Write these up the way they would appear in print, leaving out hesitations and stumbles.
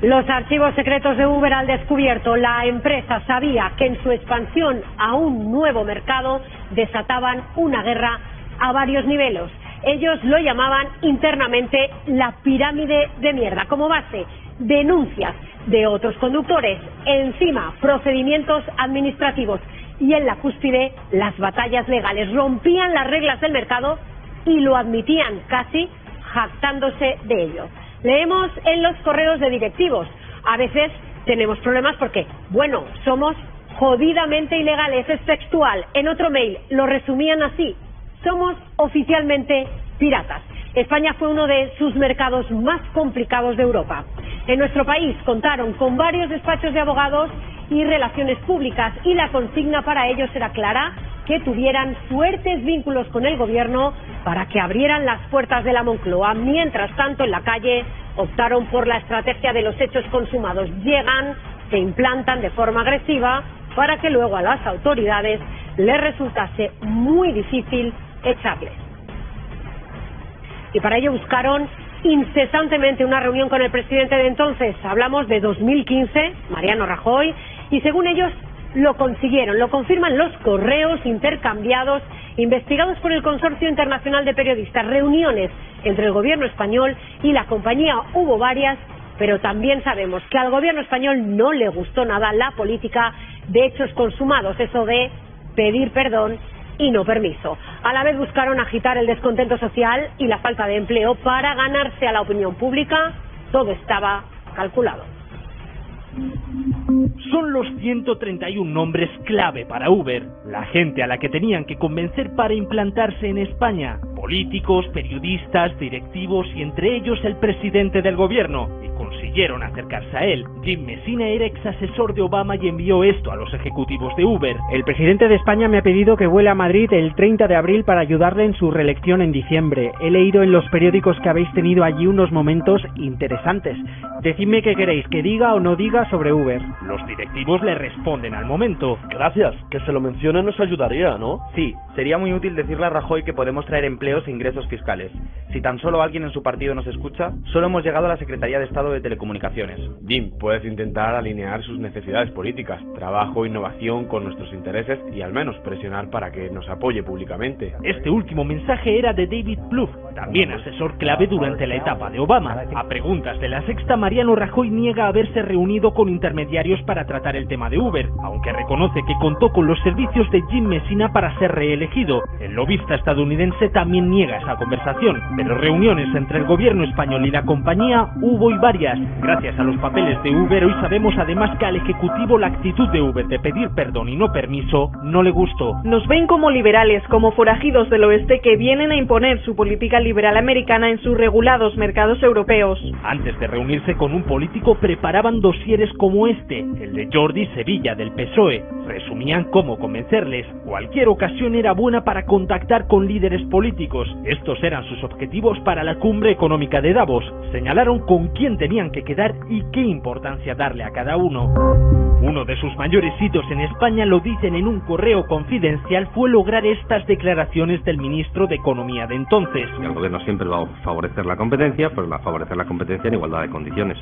Los archivos secretos de Uber al descubierto. La empresa sabía que en su expansión a un nuevo mercado desataban una guerra a varios niveles. Ellos lo llamaban internamente la pirámide de mierda. Como base, denuncias de otros conductores, encima procedimientos administrativos y en la cúspide las batallas legales. Rompían las reglas del mercado y lo admitían casi jactándose de ello. Leemos en los correos de directivos. A veces tenemos problemas porque, bueno, somos jodidamente ilegales, es textual. En otro mail lo resumían así: somos oficialmente piratas. España fue uno de sus mercados más complicados de Europa. En nuestro país contaron con varios despachos de abogados y relaciones públicas, y la consigna para ellos era clara: que tuvieran fuertes vínculos con el gobierno para que abrieran las puertas de la Moncloa. Mientras tanto, en la calle optaron por la estrategia de los hechos consumados. Llegan, se implantan de forma agresiva para que luego a las autoridades les resultase muy difícil echarles. Y para ello buscaron incesantemente una reunión con el presidente de entonces. Hablamos de 2015, Mariano Rajoy, y según ellos lo consiguieron. Lo confirman los correos intercambiados, investigados por el Consorcio Internacional de Periodistas. Reuniones entre el gobierno español y la compañía hubo varias, pero también sabemos que al gobierno español no le gustó nada la política de hechos consumados, eso de pedir perdón y no permiso. A la vez buscaron agitar el descontento social y la falta de empleo para ganarse a la opinión pública. Todo estaba calculado. Son los 131 nombres clave para Uber, la gente a la que tenían que convencer para implantarse en España. Políticos, periodistas, directivos y entre ellos el presidente del gobierno. Y consiguieron acercarse a él. Jim Messina era ex asesor de Obama y envió esto a los ejecutivos de Uber. El presidente de España me ha pedido que vuele a Madrid el 30 de abril para ayudarle en su reelección en diciembre. He leído en los periódicos que habéis tenido allí unos momentos interesantes. Decidme qué queréis, que diga o no diga sobre Uber. Los directivos le responden al momento. Gracias, que se lo mencione nos ayudaría, ¿no? Sí, sería muy útil decirle a Rajoy que podemos traer empleos e ingresos fiscales. Si tan solo alguien en su partido nos escucha, solo hemos llegado a la Secretaría de Estado de Telecomunicaciones. Jim, puedes intentar alinear sus necesidades políticas, trabajo, innovación con nuestros intereses y al menos presionar para que nos apoye públicamente. Este último mensaje era de David Plouffe, también asesor clave durante la etapa de Obama. A preguntas de La Sexta, Mariano Rajoy niega haberse reunido con intermediarios para tratar el tema de Uber, aunque reconoce que contó con los servicios de Jim Messina para ser reelegido. El lobista estadounidense también niega esa conversación, pero reuniones entre el gobierno español y la compañía hubo y varias. Gracias a los papeles de Uber, hoy sabemos además que al ejecutivo la actitud de Uber de pedir perdón y no permiso no le gustó. Nos ven como liberales, como forajidos del oeste que vienen a imponer su política liberal americana en sus regulados mercados europeos. Antes de reunirse con un político preparaban dosieres como este, el de Jordi Sevilla del PSOE. Resumían cómo convencerles. Cualquier ocasión era buena para contactar con líderes políticos. Estos eran sus objetivos para la cumbre económica de Davos. Señalaron con quién tenían que quedar y qué importancia darle a cada uno. Uno de sus mayores hitos en España, lo dicen en un correo confidencial, fue lograr estas declaraciones del ministro de Economía de entonces. El gobierno siempre va a favorecer la competencia, pues va a favorecer la competencia en igualdad de condiciones.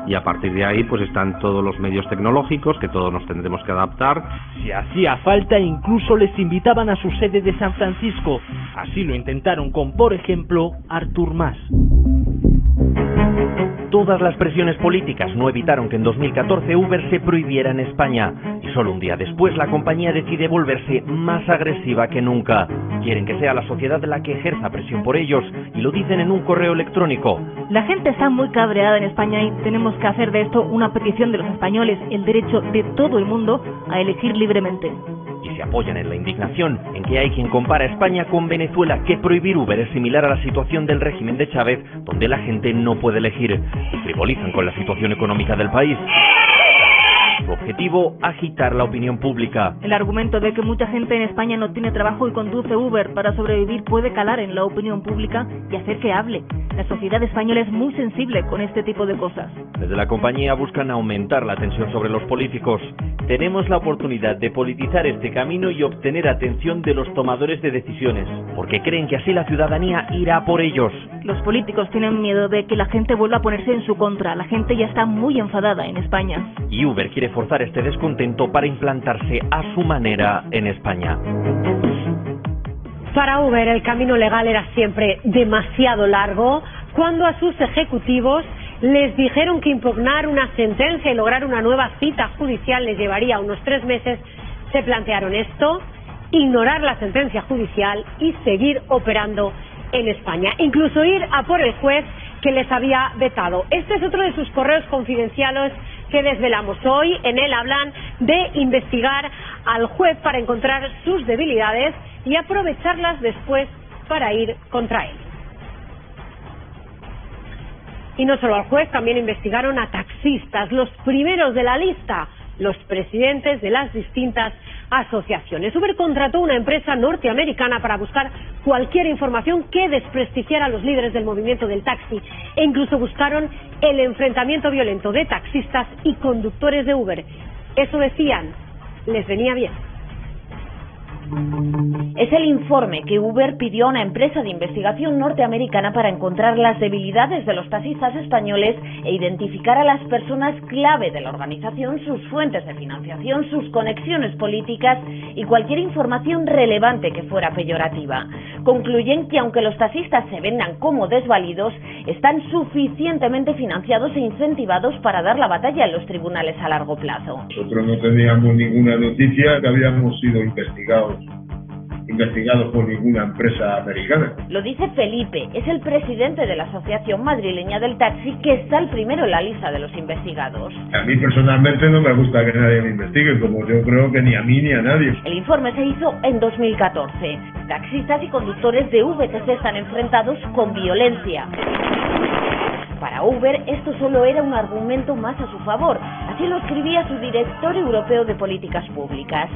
Y a partir de ahí pues están todos los medios tecnológicos que todos nos tendremos que adaptar. Si hacía falta, incluso les invitaban a su sede de San Francisco. Así lo intentaron con, por ejemplo, Artur Mas. Todas las presiones políticas no evitaron que en 2014 Uber se prohibiera en España, y solo un día después la compañía decide volverse más agresiva que nunca. Quieren que sea la sociedad la que ejerza presión por ellos, y lo dicen en un correo electrónico. La gente está muy cabreada en España y tenemos que hacer de esto una petición de los españoles, el derecho de todo el mundo a elegir libremente. Y se apoyan en la indignación en que hay quien compara a España con Venezuela, que prohibir Uber es similar a la situación del régimen de Chávez, donde la gente no puede elegir, y frivolizan con la situación económica del país. Su objetivo, agitar la opinión pública. El argumento de que mucha gente en España no tiene trabajo y conduce Uber para sobrevivir puede calar en la opinión pública y hacer que hable. La sociedad española es muy sensible con este tipo de cosas. Desde la compañía buscan aumentar la tensión sobre los políticos. Tenemos la oportunidad de politizar este camino y obtener atención de los tomadores de decisiones, porque creen que así la ciudadanía irá por ellos. Los políticos tienen miedo de que la gente vuelva a ponerse en su contra. La gente ya está muy enfadada en España. Y Uber quiere forzar este descontento para implantarse a su manera en España. Para Uber el camino legal era siempre demasiado largo. Cuando a sus ejecutivos les dijeron que impugnar una sentencia y lograr una nueva cita judicial les llevaría unos 3 meses, se plantearon esto: ignorar la sentencia judicial y seguir operando en España, incluso ir a por el juez que les había vetado. Este es otro de sus correos confidenciales que desvelamos hoy. En él hablan de investigar al juez para encontrar sus debilidades y aprovecharlas después para ir contra él. Y no solo al juez, también investigaron a taxistas, los primeros de la lista, los presidentes de las distintas asociaciones. Uber contrató una empresa norteamericana para buscar cualquier información que desprestigiara a los líderes del movimiento del taxi, e incluso buscaron el enfrentamiento violento de taxistas y conductores de Uber. Eso decían, les venía bien. Es el informe que Uber pidió a una empresa de investigación norteamericana para encontrar las debilidades de los taxistas españoles e identificar a las personas clave de la organización, sus fuentes de financiación, sus conexiones políticas y cualquier información relevante que fuera peyorativa. Concluyen que aunque los taxistas se vendan como desvalidos, están suficientemente financiados e incentivados para dar la batalla en los tribunales a largo plazo. Nosotros no teníamos ninguna noticia que habíamos sido investigados por ninguna empresa americana. Lo dice Felipe, es el presidente de la Asociación Madrileña del Taxi, que está el primero en la lista de los investigados. A mí personalmente no me gusta que nadie me investigue, como yo creo que ni a mí ni a nadie. El informe se hizo en 2014. Taxistas y conductores de VTC están enfrentados con violencia. Para Uber esto solo era un argumento más a su favor, así lo escribía su director europeo de políticas públicas.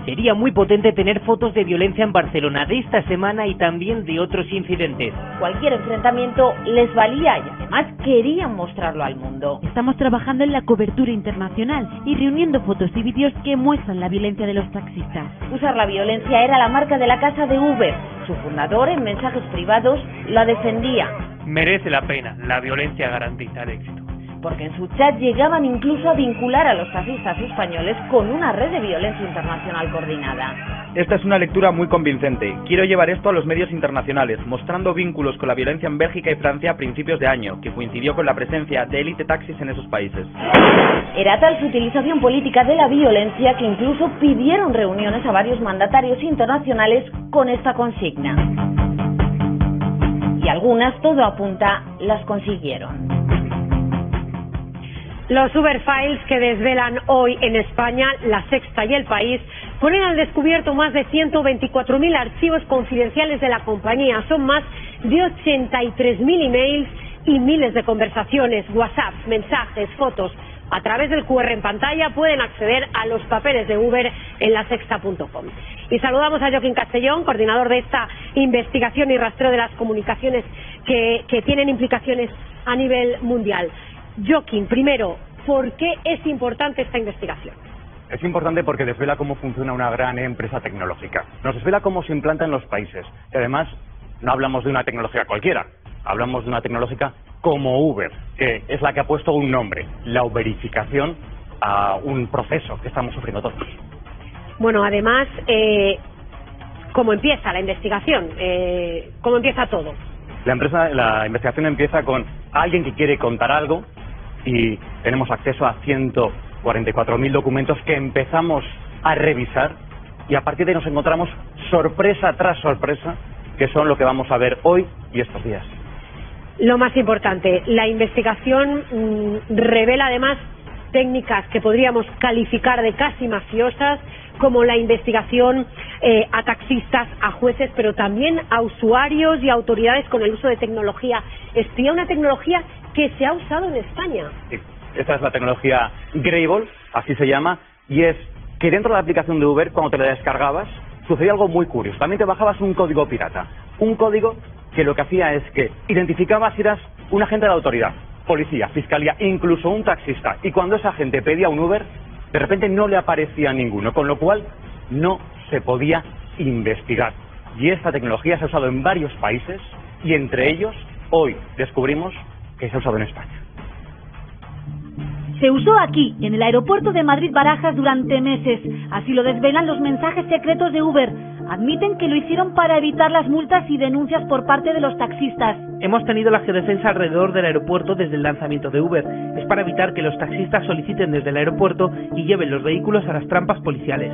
Sería muy potente tener fotos de violencia en Barcelona de esta semana y también de otros incidentes. Cualquier enfrentamiento les valía y además querían mostrarlo al mundo. Estamos trabajando en la cobertura internacional y reuniendo fotos y vídeos que muestran la violencia de los taxistas. Usar la violencia era la marca de la casa de Uber. Su fundador, en mensajes privados, la defendía. Merece la pena, la violencia garantiza el éxito. Porque en su chat llegaban incluso a vincular a los taxistas españoles con una red de violencia internacional coordinada. Esta es una lectura muy convincente. Quiero llevar esto a los medios internacionales, mostrando vínculos con la violencia en Bélgica y Francia a principios de año, que coincidió con la presencia de élite taxis en esos países. Era tal su utilización política de la violencia que incluso pidieron reuniones a varios mandatarios internacionales con esta consigna. Y algunas, todo apunta, las consiguieron. Los Uber Files que desvelan hoy en España, La Sexta y El País, ponen al descubierto más de 124.000 archivos confidenciales de la compañía. Son más de 83.000 emails y miles de conversaciones, WhatsApp, mensajes, fotos. A través del QR en pantalla pueden acceder a los papeles de Uber en lasexta.com. Y saludamos a Joaquín Castellón, coordinador de esta investigación y rastreo de las comunicaciones que tienen implicaciones a nivel mundial. Joaquín, primero, ¿por qué es importante esta investigación? Es importante porque desvela cómo funciona una gran empresa tecnológica. Nos desvela cómo se implanta en los países. Y además, no hablamos de una tecnología cualquiera. Hablamos de una tecnológica como Uber, que es la que ha puesto un nombre, la uberificación, a un proceso que estamos sufriendo todos. Bueno, además, ¿cómo empieza la investigación? ¿Cómo empieza todo? La investigación empieza con alguien que quiere contar algo y tenemos acceso a 144.000 documentos que empezamos a revisar y a partir de ahí nos encontramos sorpresa tras sorpresa, que son lo que vamos a ver hoy y estos días. Lo más importante, la investigación revela además técnicas que podríamos calificar de casi mafiosas, como la investigación a taxistas, a jueces, pero también a usuarios y autoridades con el uso de tecnología espía, una tecnología que se ha usado en España. Sí. Esta es la tecnología Greybull, así se llama, y es que dentro de la aplicación de Uber, cuando te la descargabas, sucedía algo muy curioso. También te bajabas un código pirata, un código que lo que hacía es que identificaba si eras un agente de la autoridad, policía, fiscalía, incluso un taxista, y cuando esa gente pedía un Uber, de repente no le aparecía ninguno, con lo cual no se podía investigar. Y esta tecnología se ha usado en varios países, y entre ellos, hoy descubrimos que se ha usado en España. Se usó aquí, en el aeropuerto de Madrid-Barajas, durante meses. Así lo desvelan los mensajes secretos de Uber. Admiten que lo hicieron para evitar las multas y denuncias por parte de los taxistas. Hemos tenido la geodefensa alrededor del aeropuerto desde el lanzamiento de Uber. Es para evitar que los taxistas soliciten desde el aeropuerto y lleven los vehículos a las trampas policiales.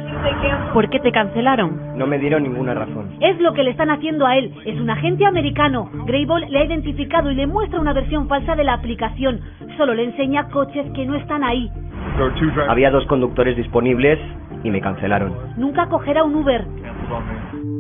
¿Por qué te cancelaron? No me dieron ninguna razón. Es lo que le están haciendo a él. Es un agente americano. Greybull le ha identificado y le muestra una versión falsa de la aplicación. Solo le enseña coches que no están ahí. Había 2 conductores disponibles y me cancelaron. Nunca cogerá un Uber.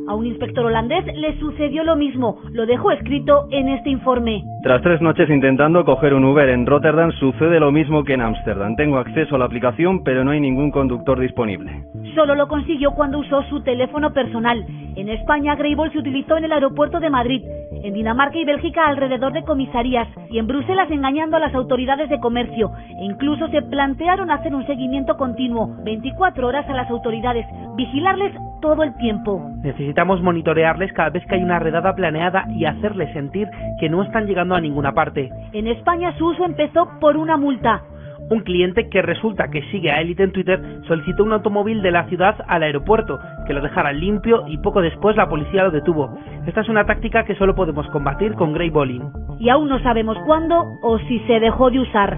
A un inspector holandés le sucedió lo mismo. Lo dejó escrito en este informe. Tras 3 noches intentando coger un Uber en Rotterdam, sucede lo mismo que en Ámsterdam. Tengo acceso a la aplicación, pero no hay ningún conductor disponible. Solo lo consiguió cuando usó su teléfono personal. En España, Greybull se utilizó en el aeropuerto de Madrid, en Dinamarca y Bélgica alrededor de comisarías, y en Bruselas engañando a las autoridades de comercio. E incluso se plantearon hacer un seguimiento continuo, 24 horas a las autoridades, vigilarles todo el tiempo. Necesitamos monitorearles cada vez que hay una redada planeada y hacerles sentir que no están llegando a ninguna parte. En España su uso empezó por una multa. Un cliente que resulta que sigue a Élite en Twitter solicitó un automóvil de la ciudad al aeropuerto, que lo dejara limpio, y poco después la policía lo detuvo. Esta es una táctica que solo podemos combatir con Greyballing. Y aún no sabemos cuándo o si se dejó de usar.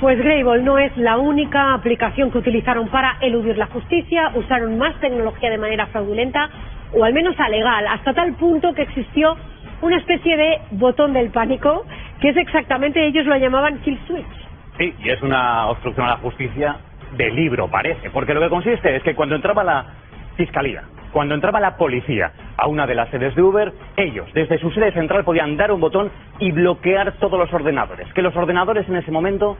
Pues Greybull no es la única aplicación que utilizaron para eludir la justicia. Usaron más tecnología de manera fraudulenta, o al menos alegal, hasta tal punto que existió una especie de botón del pánico, que es exactamente, ellos lo llamaban kill switch. Sí, y es una obstrucción a la justicia de libro, parece, porque lo que consiste es que cuando entraba la fiscalía, cuando entraba la policía a una de las sedes de Uber, ellos desde su sede central podían dar un botón y bloquear todos los ordenadores, que los ordenadores en ese momento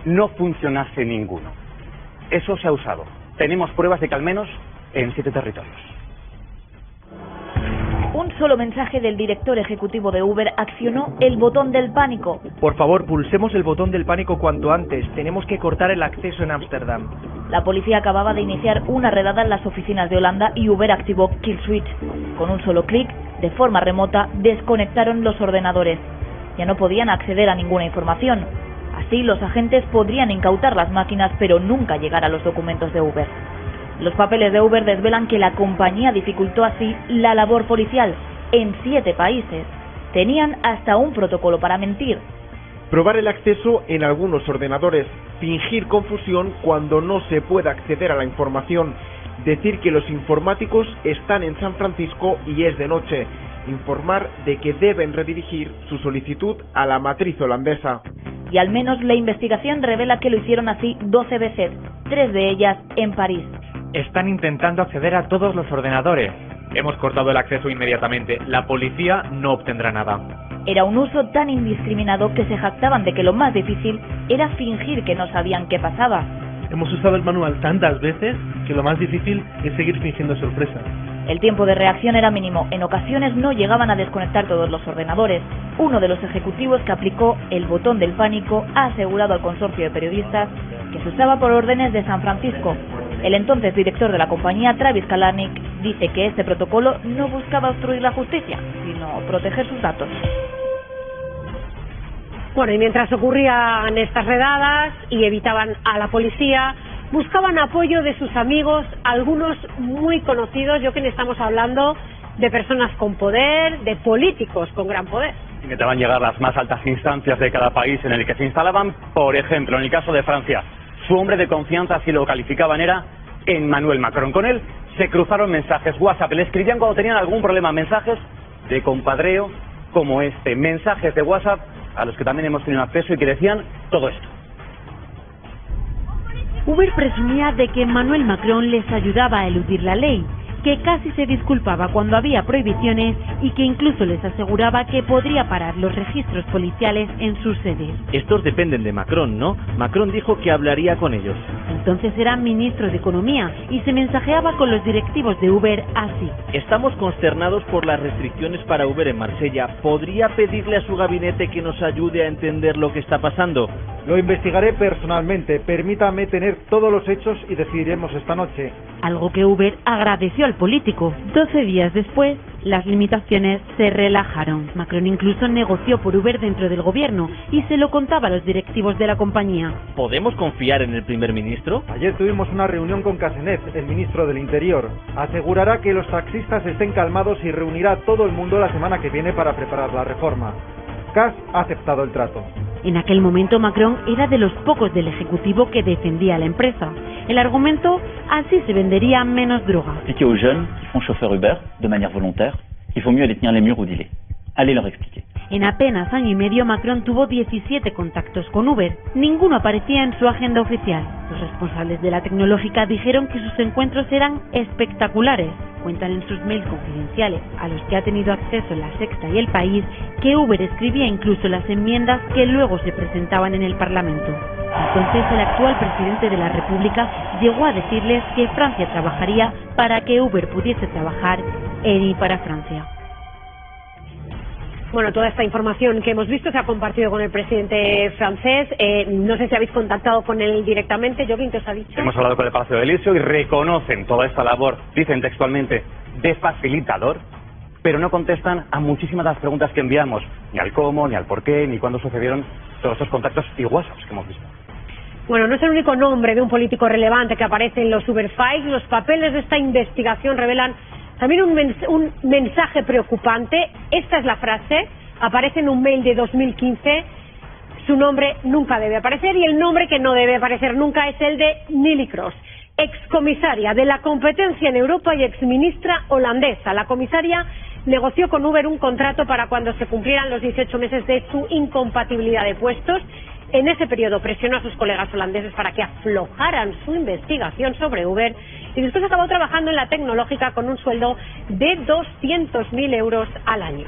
no funcionase ninguno. Eso se ha usado. Tenemos pruebas de que al menos en 7 territorios. Un solo mensaje del director ejecutivo de Uber accionó el botón del pánico. Por favor, pulsemos el botón del pánico cuanto antes. Tenemos que cortar el acceso en Ámsterdam. La policía acababa de iniciar una redada en las oficinas de Holanda y Uber activó Kill Switch. Con un solo clic, de forma remota, desconectaron los ordenadores. Ya no podían acceder a ninguna información. Así, los agentes podrían incautar las máquinas, pero nunca llegar a los documentos de Uber. Los papeles de Uber desvelan que la compañía dificultó así la labor policial en 7 países. Tenían hasta un protocolo para mentir. Probar el acceso en algunos ordenadores, fingir confusión cuando no se puede acceder a la información, decir que los informáticos están en San Francisco y es de noche, informar de que deben redirigir su solicitud a la matriz holandesa. Y al menos la investigación revela que lo hicieron así 12 veces, 3 de ellas en París. Están intentando acceder a todos los ordenadores. Hemos cortado el acceso inmediatamente. La policía no obtendrá nada. Era un uso tan indiscriminado que se jactaban de que lo más difícil era fingir que no sabían qué pasaba. Hemos usado el manual tantas veces que lo más difícil es seguir fingiendo sorpresa. El tiempo de reacción era mínimo. En ocasiones no llegaban a desconectar todos los ordenadores. Uno de los ejecutivos que aplicó el botón del pánico ha asegurado al consorcio de periodistas que se usaba por órdenes de San Francisco. El entonces director de la compañía, Travis Kalanick, dice que este protocolo no buscaba obstruir la justicia, sino proteger sus datos. Bueno, y mientras ocurrían estas redadas y evitaban a la policía, buscaban apoyo de sus amigos, algunos muy conocidos. Yo que estamos hablando de personas con poder, de políticos con gran poder. Intentaban llegar a las más altas instancias de cada país en el que se instalaban. Por ejemplo, en el caso de Francia, su hombre de confianza, así lo calificaban, era Emmanuel Macron. Con él se cruzaron mensajes WhatsApp, le escribían cuando tenían algún problema, mensajes de compadreo como este, mensajes de WhatsApp a los que también hemos tenido acceso y que decían todo esto. Uber presumía de que Emmanuel Macron les ayudaba a eludir la ley. que casi se disculpaba cuando había prohibiciones y que incluso les aseguraba que podría parar los registros policiales en sus sedes. Estos dependen de Macron, ¿no? Macron dijo que hablaría con ellos. Entonces era ministro de Economía y se mensajeaba con los directivos de Uber así. Estamos consternados por las restricciones para Uber en Marsella. ¿Podría pedirle a su gabinete que nos ayude a entender lo que está pasando? Lo investigaré personalmente. Permítame tener todos los hechos y decidiremos esta noche. Algo que Uber agradeció al político. 12 días después, las limitaciones se relajaron. Macron incluso negoció por Uber dentro del gobierno y se lo contaba a los directivos de la compañía. ¿Podemos confiar en el primer ministro? Ayer tuvimos una reunión con Casenet, el ministro del Interior. Asegurará que los taxistas estén calmados y reunirá a todo el mundo la semana que viene para preparar la reforma. Cass ha aceptado el trato. En aquel momento Macron era de los pocos del Ejecutivo que defendía a la empresa. El argumento, así se vendería menos droga. Expliquer aux jeunes qui font chauffeur Uber de manière volontaire qu'il faut mieux aller tenir les murs ou dealer. Allez leur expliquer. En apenas año y medio Macron tuvo 17 contactos con Uber. Ninguno aparecía en su agenda oficial. Los responsables de la tecnológica dijeron que sus encuentros eran espectaculares. Cuentan en sus mails confidenciales, a los que ha tenido acceso La Sexta y El País, que Uber escribía incluso las enmiendas que luego se presentaban en el Parlamento. Entonces el actual presidente de la República llegó a decirles que Francia trabajaría para que Uber pudiese trabajar en y para Francia. Bueno, toda esta información que hemos visto se ha compartido con el presidente francés. No sé si habéis contactado con él directamente. ¿Joaquín, qué os ha dicho? Hemos hablado con el Palacio de Elíseo y reconocen toda esta labor, dicen textualmente, de facilitador, pero no contestan a muchísimas de las preguntas que enviamos, ni al cómo, ni al por qué, ni cuándo sucedieron todos estos contactos y WhatsApps que hemos visto. Bueno, no es el único nombre de un político relevante que aparece en los Uber Files. Los papeles de esta investigación revelan también un mensaje preocupante. Esta es la frase, aparece en un mail de 2015. Su nombre nunca debe aparecer y el nombre que no debe aparecer nunca es el de Neelie Kroes, excomisaria de la competencia en Europa y exministra holandesa. La comisaria negoció con Uber un contrato para cuando se cumplieran los 18 meses de su incompatibilidad de puestos. En ese periodo presionó a sus colegas holandeses para que aflojaran su investigación sobre Uber y después acabó trabajando en la tecnológica con un sueldo de 200.000 euros al año.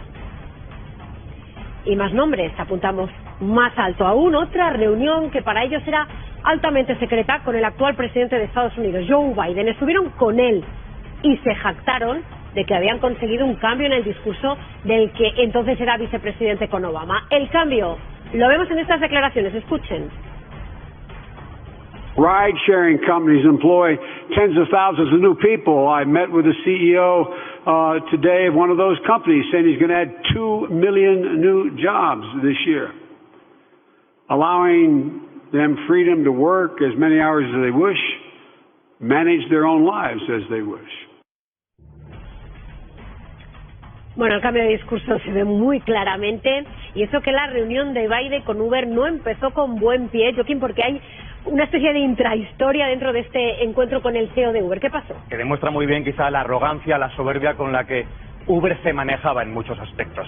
Y más nombres, apuntamos más alto aún, otra reunión que para ellos era altamente secreta con el actual presidente de Estados Unidos, Joe Biden. Estuvieron con él y se jactaron de que habían conseguido un cambio en el discurso del que entonces era vicepresidente con Obama. El cambio lo vemos en estas declaraciones, escuchen. Ride-sharing companies employ tens of thousands of new people. I met with the CEO today of one of those companies saying he's going to add 2 million new jobs this year, allowing them freedom to work as many hours as they wish, manage their own lives as they wish. Bueno, el cambio de discurso se ve muy claramente y eso que la reunión de Biden con Uber no empezó con buen pie, Joaquín, porque hay una especie de intrahistoria dentro de este encuentro con el CEO de Uber. ¿Qué pasó? Que demuestra muy bien quizá la arrogancia, la soberbia con la que Uber se manejaba en muchos aspectos.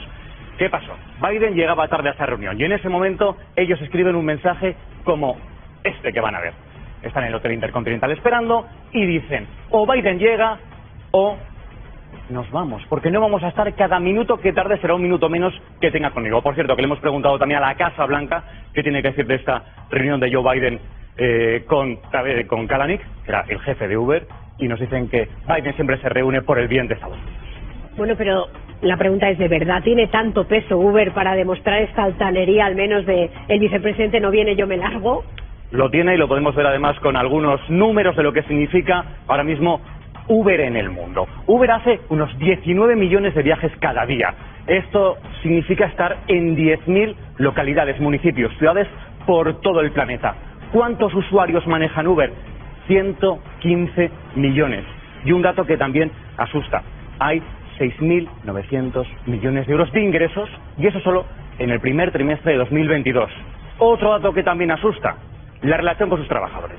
¿Qué pasó? Biden llegaba tarde a esa reunión y en ese momento ellos escriben un mensaje como este que van a ver. Están en el Hotel Intercontinental esperando y dicen, o Biden llega o nos vamos, porque no vamos a estar cada minuto que tarde, será un minuto menos que tenga conmigo. Por cierto, que le hemos preguntado también a la Casa Blanca qué tiene que decir de esta reunión de Joe Biden con Kalanick, que era el jefe de Uber, y nos dicen que Biden siempre se reúne por el bien de Estados Unidos. Bueno, pero la pregunta es, ¿de verdad tiene tanto peso Uber para demostrar esta altanería, al menos de el vicepresidente no viene, yo me largo? Lo tiene y lo podemos ver además con algunos números de lo que significa ahora mismo Uber en el mundo. Uber hace unos 19 millones de viajes cada día. Esto significa estar en 10.000 localidades, municipios, ciudades por todo el planeta. ¿Cuántos usuarios manejan Uber? 115 millones. Y un dato que también asusta. Hay 6.900 millones de euros de ingresos y eso solo en el primer trimestre de 2022. Otro dato que también asusta, la relación con sus trabajadores.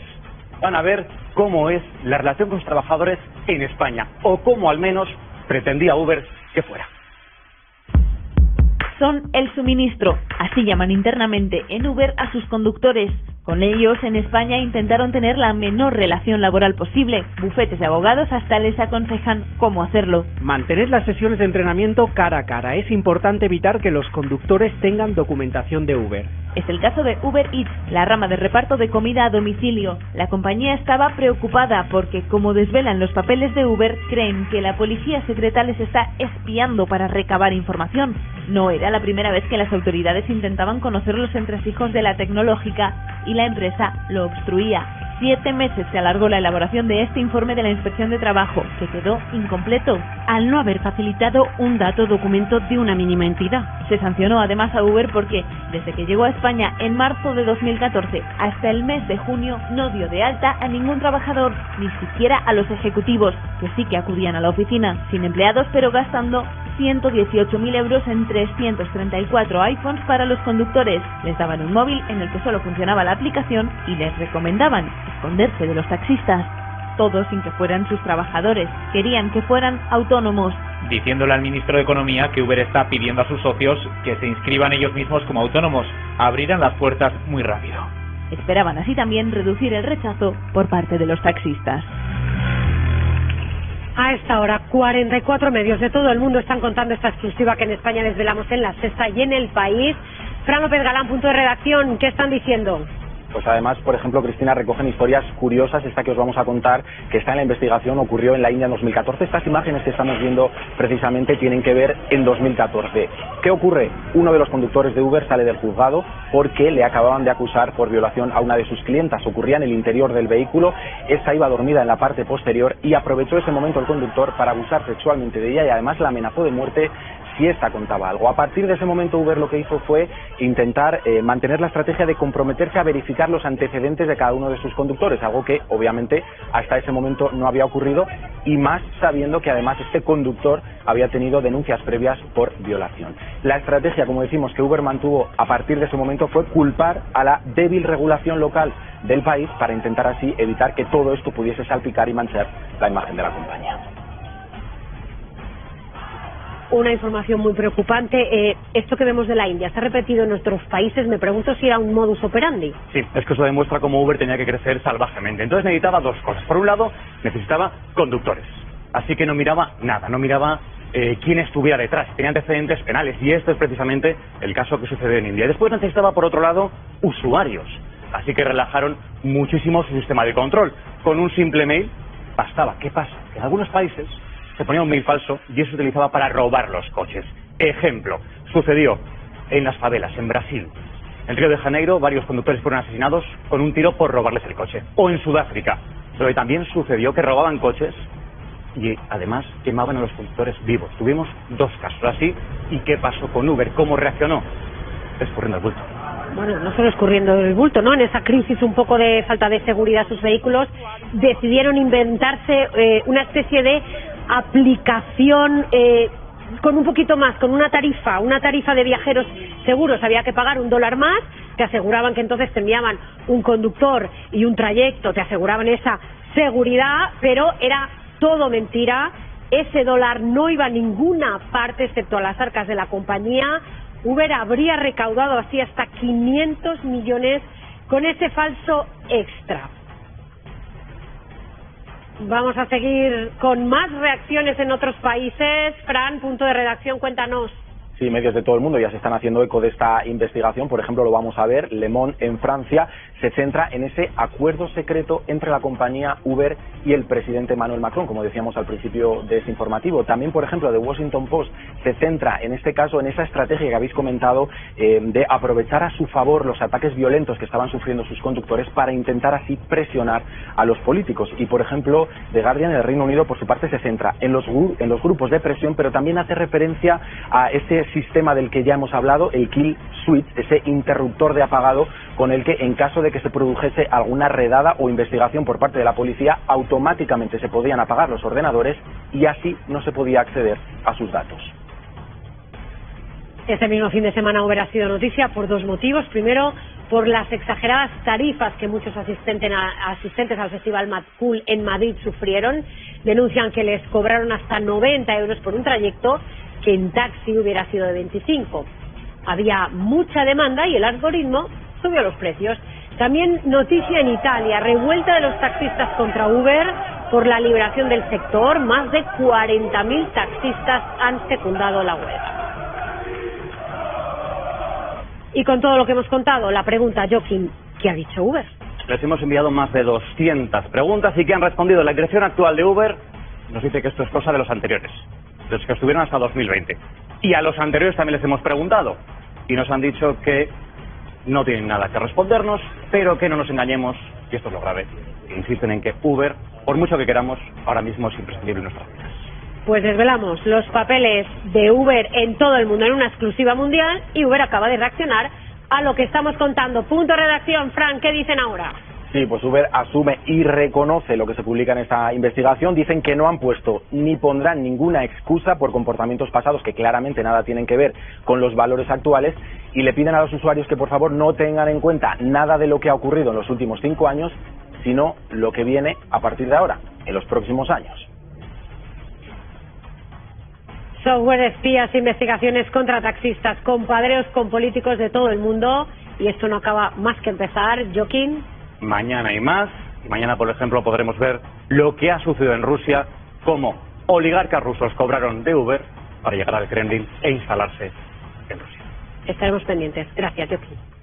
Van a ver cómo es la relación con sus trabajadores en España, o cómo al menos pretendía Uber que fuera. Son el suministro, así llaman internamente en Uber a sus conductores. Con ellos, en España intentaron tener la menor relación laboral posible. Bufetes de abogados hasta les aconsejan cómo hacerlo. Mantener las sesiones de entrenamiento cara a cara. Es importante evitar que los conductores tengan documentación de Uber. Es el caso de Uber Eats, la rama de reparto de comida a domicilio. La compañía estaba preocupada porque, como desvelan los papeles de Uber, creen que la policía secreta les está espiando para recabar información. No era la primera vez que las autoridades intentaban conocer los entresijos de la tecnológica y la empresa lo obstruía. 7 meses se alargó la elaboración de este informe de la Inspección de Trabajo, que quedó incompleto al no haber facilitado un dato o documento de una mínima entidad. Se sancionó además a Uber porque, desde que llegó a España en marzo de 2014 hasta el mes de junio, no dio de alta a ningún trabajador, ni siquiera a los ejecutivos, que sí que acudían a la oficina, sin empleados pero gastando 118.000 euros en 334 iPhones para los conductores. Les daban un móvil en el que solo funcionaba la aplicación y les recomendaban esconderse de los taxistas. Todos sin que fueran sus trabajadores. Querían que fueran autónomos. Diciéndole al ministro de Economía que Uber está pidiendo a sus socios que se inscriban ellos mismos como autónomos. Abrirán las puertas muy rápido. Esperaban así también reducir el rechazo por parte de los taxistas. A esta hora, 44 medios de todo el mundo están contando esta exclusiva que en España desvelamos en La Sexta y en El País. Fran López Galán, punto de redacción, ¿qué están diciendo? Pues además, por ejemplo, Cristina, recogen historias curiosas. Esta que os vamos a contar, que está en la investigación, ocurrió en la India en 2014. Estas imágenes que estamos viendo precisamente tienen que ver en 2014. ¿Qué ocurre? Uno de los conductores de Uber sale del juzgado porque le acababan de acusar por violación a una de sus clientas. Ocurría en el interior del vehículo. Esta iba dormida en la parte posterior y aprovechó ese momento el conductor para abusar sexualmente de ella y además la amenazó de muerte si esta contaba algo. A partir de ese momento Uber lo que hizo fue intentar mantener la estrategia de comprometerse a verificar los antecedentes de cada uno de sus conductores, algo que obviamente hasta ese momento no había ocurrido, y más sabiendo que además este conductor había tenido denuncias previas por violación. La estrategia, como decimos, que Uber mantuvo a partir de ese momento fue culpar a la débil regulación local del país para intentar así evitar que todo esto pudiese salpicar y manchar la imagen de la compañía. Una información muy preocupante. Esto que vemos de la India se ha repetido en nuestros países. Me pregunto si era un modus operandi. Sí, es que eso demuestra cómo Uber tenía que crecer salvajemente. Entonces necesitaba dos cosas. Por un lado, necesitaba conductores. Así que no miraba nada, no miraba quién estuviera detrás. Tenía antecedentes penales y esto es precisamente el caso que sucede en India. Después necesitaba, por otro lado, usuarios. Así que relajaron muchísimo su sistema de control. Con un simple mail bastaba. ¿Qué pasa? Que en algunos países se ponía un mail falso y eso se utilizaba para robar los coches. Ejemplo, sucedió en las favelas, en Brasil. En Río de Janeiro, varios conductores fueron asesinados con un tiro por robarles el coche. O en Sudáfrica, donde también sucedió que robaban coches y además quemaban a los conductores vivos. Tuvimos 2 casos así. ¿Y qué pasó con Uber? ¿Cómo reaccionó? Escurriendo el bulto. Bueno, no solo escurriendo el bulto, ¿no? En esa crisis un poco de falta de seguridad sus vehículos, decidieron inventarse una especie de aplicación con un poquito más, con una tarifa de viajeros seguros. Había que pagar $1 más, te aseguraban que entonces te enviaban un conductor y un trayecto, te aseguraban esa seguridad, pero era todo mentira. Ese dólar no iba a ninguna parte excepto a las arcas de la compañía. Uber habría recaudado así hasta 500 millones con ese falso extra. Vamos a seguir con más reacciones en otros países. Fran, punto de redacción, cuéntanos. Sí, medios de todo el mundo ya se están haciendo eco de esta investigación. Por ejemplo, lo vamos a ver, Le Monde en Francia se centra en ese acuerdo secreto entre la compañía Uber y el presidente Emmanuel Macron, como decíamos al principio de este informativo. También, por ejemplo, The Washington Post se centra en este caso en esa estrategia que habéis comentado de aprovechar a su favor los ataques violentos que estaban sufriendo sus conductores para intentar así presionar a los políticos. Y, por ejemplo, The Guardian en el Reino Unido, por su parte, se centra en los grupos de presión, pero también hace referencia a ese sistema del que ya hemos hablado, el kill switch, ese interruptor de apagado con el que en caso de que se produjese alguna redada o investigación por parte de la policía, automáticamente se podían apagar los ordenadores y así no se podía acceder a sus datos. Este mismo fin de semana Uber ha sido noticia por 2 motivos. Primero, por las exageradas tarifas que muchos asistentes al Festival Mad Cool en Madrid sufrieron. Denuncian que les cobraron hasta 90 euros por un trayecto que en taxi hubiera sido de 25. Había mucha demanda y el algoritmo subió los precios. También noticia en Italia, revuelta de los taxistas contra Uber por la liberación del sector. Más de 40.000 taxistas han secundado la huelga. Y con todo lo que hemos contado, la pregunta, Joaquín, ¿qué ha dicho Uber? Les hemos enviado más de 200 preguntas y que han respondido. La dirección actual de Uber nos dice que esto es cosa de los anteriores, de los que estuvieron hasta 2020. Y a los anteriores también les hemos preguntado y nos han dicho que no tienen nada que respondernos, pero que no nos engañemos, y esto es lo grave, insisten en que Uber, por mucho que queramos, ahora mismo es imprescindible en nuestras vidas. Pues desvelamos los papeles de Uber en todo el mundo en una exclusiva mundial y Uber acaba de reaccionar a lo que estamos contando. Punto redacción, Fran, ¿qué dicen ahora? Sí, pues Uber asume y reconoce lo que se publica en esta investigación. Dicen que no han puesto ni pondrán ninguna excusa por comportamientos pasados que claramente nada tienen que ver con los valores actuales y le piden a los usuarios que por favor no tengan en cuenta nada de lo que ha ocurrido en los últimos 5 años, sino lo que viene a partir de ahora, en los próximos años. Software de espías, investigaciones contra taxistas, compadreos con políticos de todo el mundo y esto no acaba más que empezar. Joaquín. Mañana hay más. Mañana, por ejemplo, podremos ver lo que ha sucedido en Rusia, cómo oligarcas rusos cobraron de Uber para llegar al Kremlin e instalarse en Rusia. Estaremos pendientes. Gracias, Joaquín.